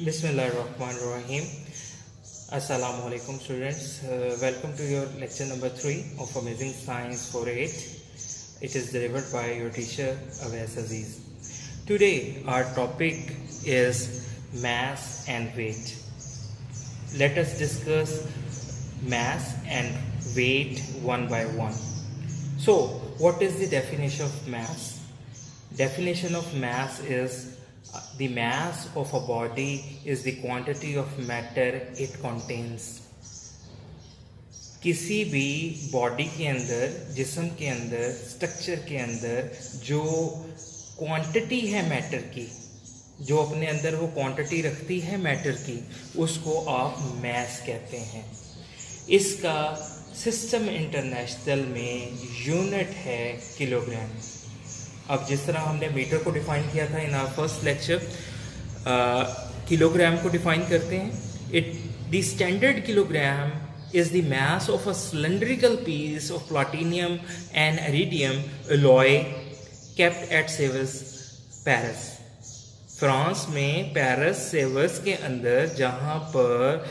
Bismillahirrahmanirrahim. Assalamu alaikum students. Welcome to your lecture number 3 of Amazing Science 4.8. It is delivered by your teacher Awais Aziz. Today our topic is mass and weight. Let us discuss mass and weight one by one. So what is the definition of mass? Definition of mass is the mass of a body is the quantity of matter it contains. किसी भी body के अंदर, जिस्म के अंदर, structure के अंदर जो क्वांटिटी है मैटर की, जो अपने अंदर वो क्वांटिटी रखती है मैटर की, उसको आप मैस कहते हैं. इसका सिस्टम इंटरनेशनल में यूनिट है किलोग्राम. अब जिस तरह हमने मीटर को डिफाइन किया था in our first lecture, kilogram को डिफाइन करते हैं. The standard kilogram is the mass of a cylindrical piece of platinum and iridium alloy kept at Sevres Paris. France में पेरिस सेवर्स के अंदर जहाँ पर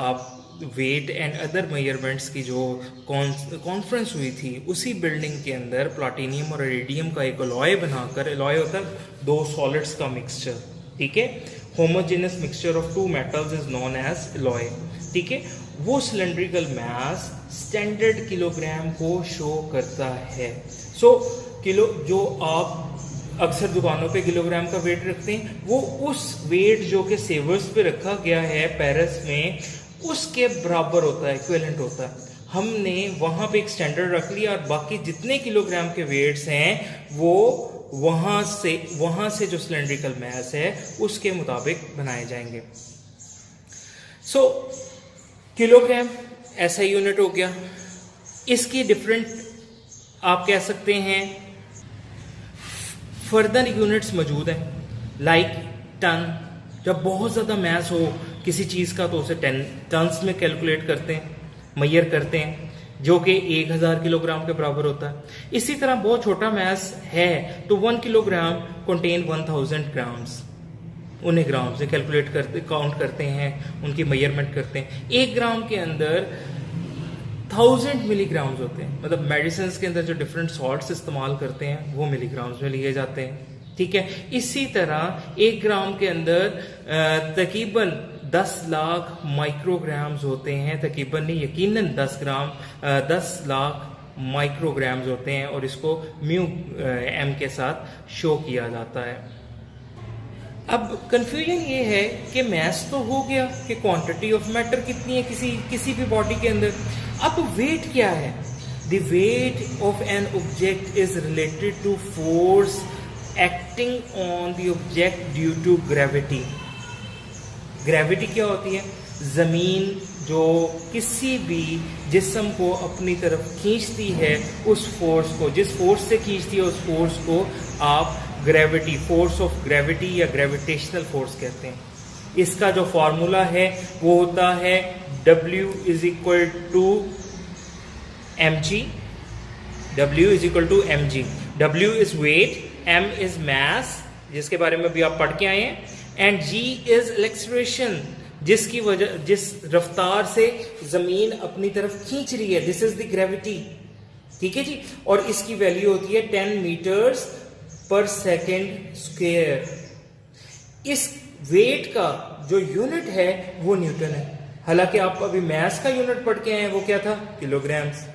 आप वेट एंड अदर मेजरमेंट्स की जो कॉन्फ्रेंस हुई थी, उसी बिल्डिंग के अंदर प्लैटिनियम और इरिडियम का एक अलॉय बनाकर, अलॉय होता है दो सॉलिड्स का मिक्सचर, ठीक है. Homogenous mixture of two metals is known as alloy, ठीक है. वो सिलेंड्रिकल मास स्टैंडर्ड किलोग्राम को शो करता है. सो किलो जो आप अक्सर दुकानों पे किलोग्राम का वेट रखते हैं, वो उस वेट जो कि सेवर्स पे रखा गया है पेरिस में, उसके बराबर होता है, इक्विवेलेंट होता है. हमने वहाँ पे एक स्टैंडर्ड रख लिया और बाकी जितने किलोग्राम के वेट्स हैं वो वहाँ से जो सिलेंड्रिकल मास है उसके मुताबिक बनाए जाएंगे. सो किलोग्राम ऐसा यूनिट हो गया. इसकी डिफरेंट आप कह सकते हैं फर्दर यूनिट्स मौजूद हैं, लाइक टन. जब बहुत ज़्यादा मास हो किसी चीज़ का तो उसे टन्स में कैलकुलेट करते हैं, मेजर करते हैं, जो कि 1000 किलोग्राम के बराबर होता है. इसी तरह बहुत छोटा मास है तो 1 किलोग्राम कंटेन 1000 ग्राम्स. उन्हें ग्राम से कैलकुलेट करते, काउंट करते हैं, उनकी मेजरमेंट करते हैं. 1 ग्राम के अंदर 1000 मिलीग्राम्स होते हैं. मतलब मेडिसिन के अंदर जो डिफरेंट सॉल्ट्स इस्तेमाल करते हैं वो मिलीग्राम्स में लिए जाते हैं, ठीक है. इसी तरह 1 ग्राम के अंदर तकरीबन 10 लाख माइक्रोग्राम्स होते हैं. तकरीबन नहीं, यकीनन 10 लाख माइक्रोग्राम्स होते हैं और इसको म्यू एम के साथ शो किया जाता है. अब कंफ्यूजन ये है कि मास तो हो गया कि क्वांटिटी ऑफ मैटर कितनी है किसी भी बॉडी के अंदर. अब वेट क्या है? The weight of an object is related to force acting on the object due to gravity. Gravity क्या होती है? जमीन जो किसी भी जिस्म को अपनी तरफ खींचती है, उस फोर्स को, जिस फोर्स से खींचती है उस फोर्स को आप ग्रेविटी, फोर्स ऑफ ग्रेविटी या ग्रेविटेशनल फोर्स कहते हैं. इसका जो फॉर्मूला है वो होता है W is equal to mg. W is equal to mg. W is weight, M is mass, जिसके बारे में भी आप पढ़ के आए हैं, एंड G इज एक्सेलरेशन, जिसकी वजह, जिस रफ्तार से जमीन अपनी तरफ खींच रही है, दिस इज द ग्रेविटी, ठीक है जी. और इसकी वैल्यू होती है 10 मीटर्स पर सेकेंड स्क्वायर. इस वेट का जो यूनिट है वो न्यूटन है. हालांकि आप अभी मास का यूनिट पढ़ के आए हैं, वो क्या था? किलोग्राम्स.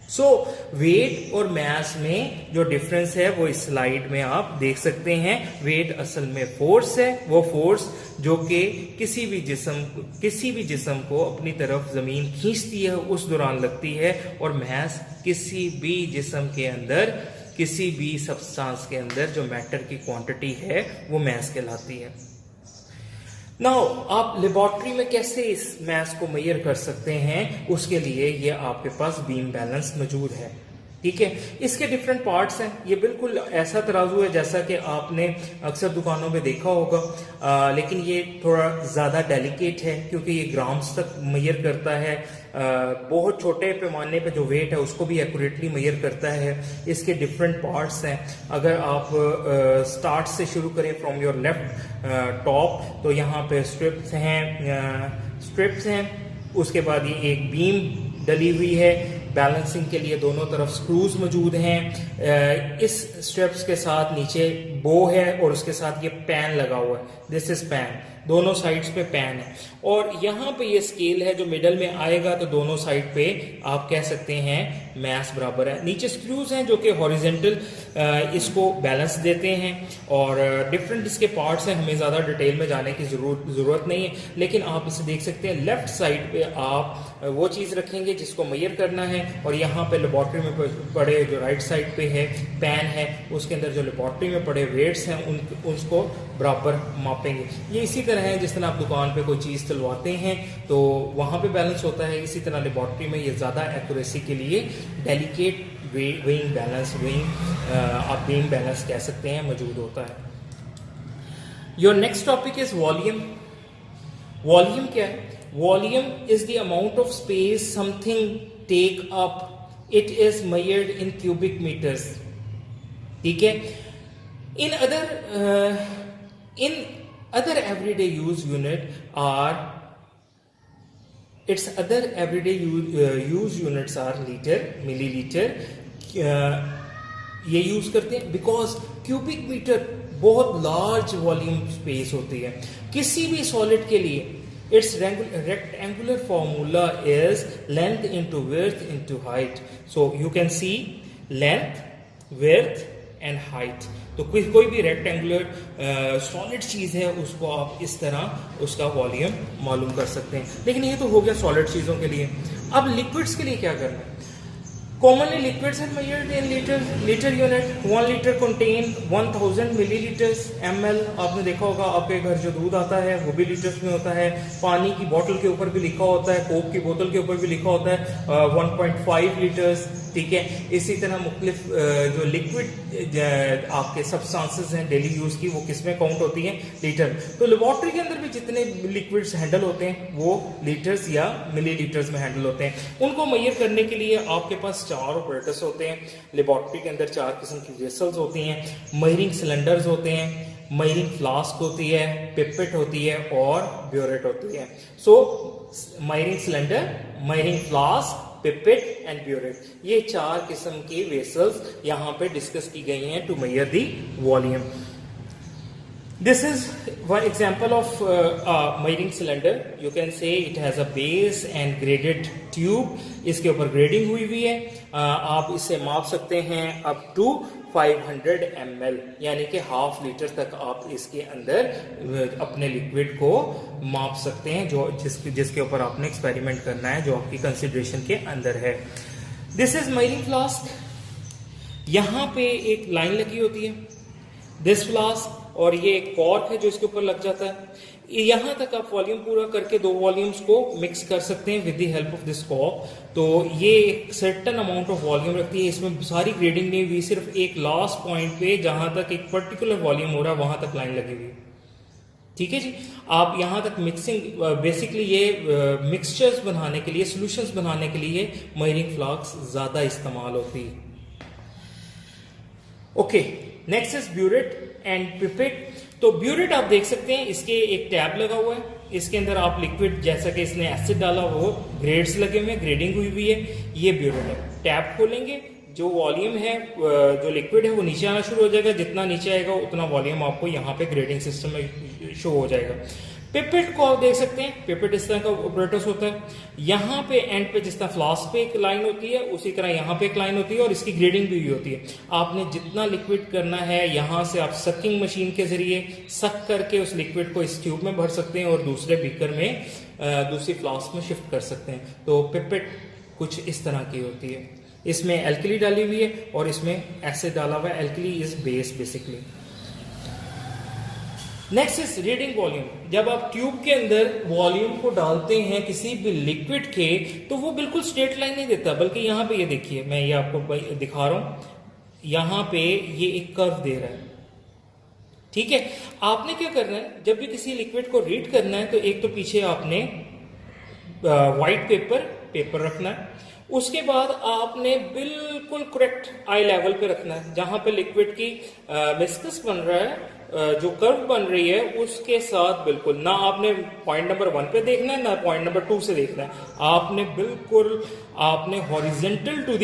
सो वेट और मास में जो डिफरेंस है वो इस स्लाइड में आप देख सकते हैं. वेट असल में फोर्स है, वो फोर्स जो कि किसी भी जिस्म को अपनी तरफ जमीन खींचती है उस दौरान लगती है. और मास किसी भी जिस्म के अंदर, किसी भी सब्सटेंस के अंदर जो मैटर की क्वांटिटी है वो मास कहलाती है. नाउ आप लेबोरेटरी में कैसे इस मास को मेजर कर सकते हैं? उसके लिए ये आपके पास बीम बैलेंस मौजूद है. ठीक है। इसके डिफरेंट पार्ट्स हैं। ये बिल्कुल ऐसा तराजू है जैसा कि आपने अक्सर दुकानों में देखा होगा, लेकिन ये थोड़ा ज़्यादा डेलिकेट है क्योंकि ये ग्राम्स तक मेजर करता है। बहुत छोटे पैमाने पे जो वेट है उसको भी एक्यूरेटली मेजर करता है। इसके डिफरेंट पार्ट्स हैं। अगर आप स्टार्ट से शुरू करें फ्रॉम योर लेफ्ट टॉप, तो यहाँ पे स्ट्रिप्स हैं। उसके बाद ये एक बीम डली हुई है, बैलेंसिंग के लिए दोनों तरफ स्क्रूज मौजूद हैं। इस स्ट्रिप्स के साथ नीचे बो है और उसके साथ ये पैन लगा हुआ है, दिस इज पैन, दोनों साइड्स पे पैन है। और यहाँ पे ये स्केल है जो मिडल में आएगा, तो दोनों साइड पे आप कह सकते हैं मैस बराबर है। नीचे स्क्रूज हैं जो कि हॉरिजेंटल इसको बैलेंस देते हैं, और डिफरेंट इसके पार्ट्स हैं। हमें ज़्यादा डिटेल में जाने की ज़रूरत नहीं है, लेकिन आप इसे देख सकते हैं। लेफ्ट साइड पे आप वो चीज़ रखेंगे जिसको मेजर करना है, और यहाँ पे लेबॉर्ट्री में पड़े जो राइट साइड पे है पैन है, उसके अंदर जो लेबॉर्ट्री में पड़े वेट्स हैं उसको बराबर मापेंगे। ये इसी तरह है जिस तरह आप दुकान पे कोई चीज़ तुलवाते हैं तो वहाँ पे बैलेंस होता है, इसी तरह लेबॉर्ट्री में ये ज़्यादा एक्यूरेसी के लिए डेलिकेट वेइंग बैलेंस, आप वेइंग बैलेंस कह सकते हैं, मौजूद होता है। Your next topic is volume. Volume क्या है? Volume is the amount of space something take up, it is measured in cubic metres. ठीक है। In other everyday use unit are its other everyday use units are liter, milliliter, ये use करते हैं because cubic metre बहुत large volume space होती है। किसी भी सॉलिड के लिए its rectangular formula is length into width into height, so you can see length, width and height। तो कोई भी रेक्टेंगुलर सॉलिड चीज़ है उसको आप इस तरह उसका वॉल्यूम मालूम कर सकते हैं। लेकिन ये तो हो गया सॉलिड चीज़ों के लिए। अब लिक्विड्स के लिए क्या करना है? Commonly liquids are measured in liter unit. 1 liter contain 1000 milliliters ml। आपने देखा होगा आपके घर जो दूध आता है वो भी लीटर्स में होता है। पानी की बोतल के ऊपर भी लिखा होता है, कोक की बोतल के ऊपर भी लिखा होता है 1.5 लीटर्स। ठीक है। इसी तरह मुख्तलिफ जो लिक्विड आपके सब्सटेंसेस हैं डेली यूज की, वो किस में काउंट होती हैं? लीटर। तो लेबॉर्ट्री के अंदर भी जितने लिक्विड्स हैंडल होते हैं वो लीटर्स या मिलीलीटर्स में हैंडल होते हैं। उनको मेजर करने के लिए आपके पास 4 ऑपरेटर्स होते हैं। लेबॉर्ट्री के अंदर 4 किस्म की वेसल्स होती हैं, मेजरिंग सिलेंडर्स होते हैं, मेजरिंग फ्लास्क होती है, पिपेट होती है और ब्यूरेट होती है। So measuring cylinder, measuring flask, pipette and burette, ये 4 किस्म की वेसल्स यहाँ पे डिस्कस की गई हैं to measure the volume. This is one example of a measuring cylinder. You can say it has a base and graded tube. इसके ऊपर ग्रेडिंग हुई है। आप इसे माप सकते हैं अप टू 500 ml, यानी कि ½ लीटर तक आप इसके अंदर अपने लिक्विड को माप सकते हैं जो जिसके ऊपर आपने एक्सपेरिमेंट करना है, जो आपकी कंसिडरेशन के अंदर है। This is measuring flask. यहाँ पे एक लाइन लगी होती है, दिस फ्लास्क, और ये एक कॉर्क है जो इसके ऊपर लग जाता है। यहाँ तक आप वॉल्यूम पूरा करके 2 वॉल्यूम्स को मिक्स कर सकते हैं with the help of this cork. तो ये एक सर्टेन अमाउंट ऑफ वॉल्यूम रखती है। इसमें सारी ग्रेडिंग नहीं हुई, सिर्फ एक लास्ट पॉइंट पे जहां तक एक पर्टिकुलर वॉल्यूम हो रहा है वहां तक लाइन लगी हुई। ठीक है जी। आप यहाँ तक मिक्सिंग, बेसिकली ये मिक्सचर्स बनाने के लिए, सोल्यूशंस बनाने के लिए मेजरिंग फ्लास्क ज्यादा इस्तेमाल होती है। Okay, next is burette and pipette. तो ब्यूरेट आप देख सकते हैं, इसके एक टैब लगा हुआ है, इसके अंदर आप लिक्विड, जैसा कि इसने एसिड डाला वो ग्रेड्स लगे हुए हैं, ग्रेडिंग हुई है, ये ब्यूरेट है। टैब खोलेंगे, जो वॉल्यूम है, जो लिक्विड है वो नीचे आना शुरू हो जाएगा। जितना नीचे आएगा उतना वॉल्यूम आपको यहाँ पे ग्रेडिंग सिस्टम में शो हो जाएगा। पिपेट को आप देख सकते हैं, पिपेट इस तरह का ऑपरेटर्स होता है। यहाँ पे एंड पे जिस तरह फ्लास्क पे एक लाइन होती है, उसी तरह यहाँ पे एक लाइन होती है और इसकी ग्रेडिंग भी हुई होती है। आपने जितना लिक्विड करना है, यहाँ से आप सकिंग मशीन के जरिए सक करके उस लिक्विड को इस ट्यूब में भर सकते हैं और दूसरे बीकर में, दूसरी फ्लास्क में शिफ्ट कर सकते हैं। तो पिपेट कुछ इस तरह की होती है। इसमें एल्कली डाली हुई है और इसमें एसिड डाला हुआ है। Alkali is base basically. Next is reading volume. जब आप ट्यूब के अंदर वॉल्यूम को डालते हैं किसी भी लिक्विड के, तो वो बिल्कुल स्ट्रेट लाइन नहीं देता, बल्कि यहाँ पे ये देखिए, मैं ये आपको दिखा रहा हूं, यहाँ पे ये एक कर्व दे रहा है। ठीक है, आपने क्या करना है, जब भी किसी लिक्विड को रीड करना है तो एक तो पीछे आपने व्हाइट पेपर रखना है, उसके बाद आपने बिल्कुल करेक्ट आई लेवल पे रखना है, जहां पे लिक्विड की विस्कस बन रहा है, जो कर्व बन रही है उसके साथ बिल्कुल ना आपने पॉइंट नंबर 1 पे देखना है ना पॉइंट नंबर 2 से देखना है, आपने बिल्कुल आपने हॉरिजेंटल टू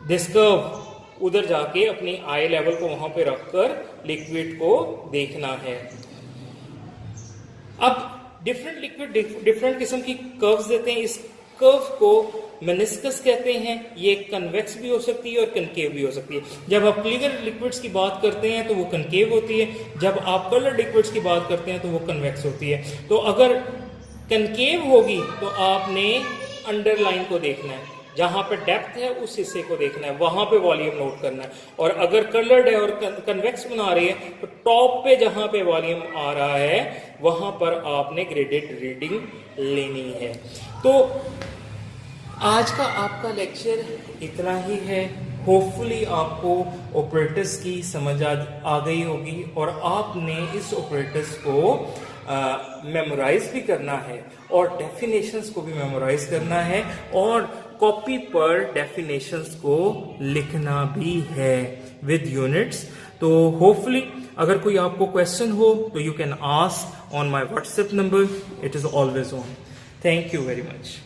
दिस कर्व उधर जाके अपनी आई लेवल को वहां पे रखकर लिक्विड को देखना है। अब डिफरेंट लिक्विड डिफरेंट किस्म की कर्व्स देते हैं। इस कर्व को मेनिस्कस कहते हैं। ये कन्वेक्स भी हो सकती है और कनकेव भी हो सकती है। जब आप क्लियर लिक्विड्स की बात करते हैं तो वो कनकेव होती है, जब आप कलर लिक्विड्स की बात करते हैं तो वो कन्वेक्स होती है। तो अगर कनकेव होगी तो आपने अंडरलाइन को देखना है, जहां पे डेप्थ है उस हिस्से को देखना है, वहां पे वॉल्यूम नोट करना है। और अगर कलर्ड है और कन्वेक्स बना रही है तो टॉप पे जहां पे वॉल्यूम आ रहा है वहां पर आपने ग्रेडेड रीडिंग लेनी है। तो आज का आपका लेक्चर इतना ही है। होपफुली आपको ऑपरेटर्स की समझ आ गई होगी और आपने इस ऑपरेटर्स को मेमोराइज भी करना है और डेफिनेशंस को भी मेमोराइज करना है और कॉपी पर डेफिनेशंस को लिखना भी है विद यूनिट्स। तो होपफुली अगर कोई आपको क्वेश्चन हो तो you can ask on my WhatsApp number, it is always on. Thank you very much.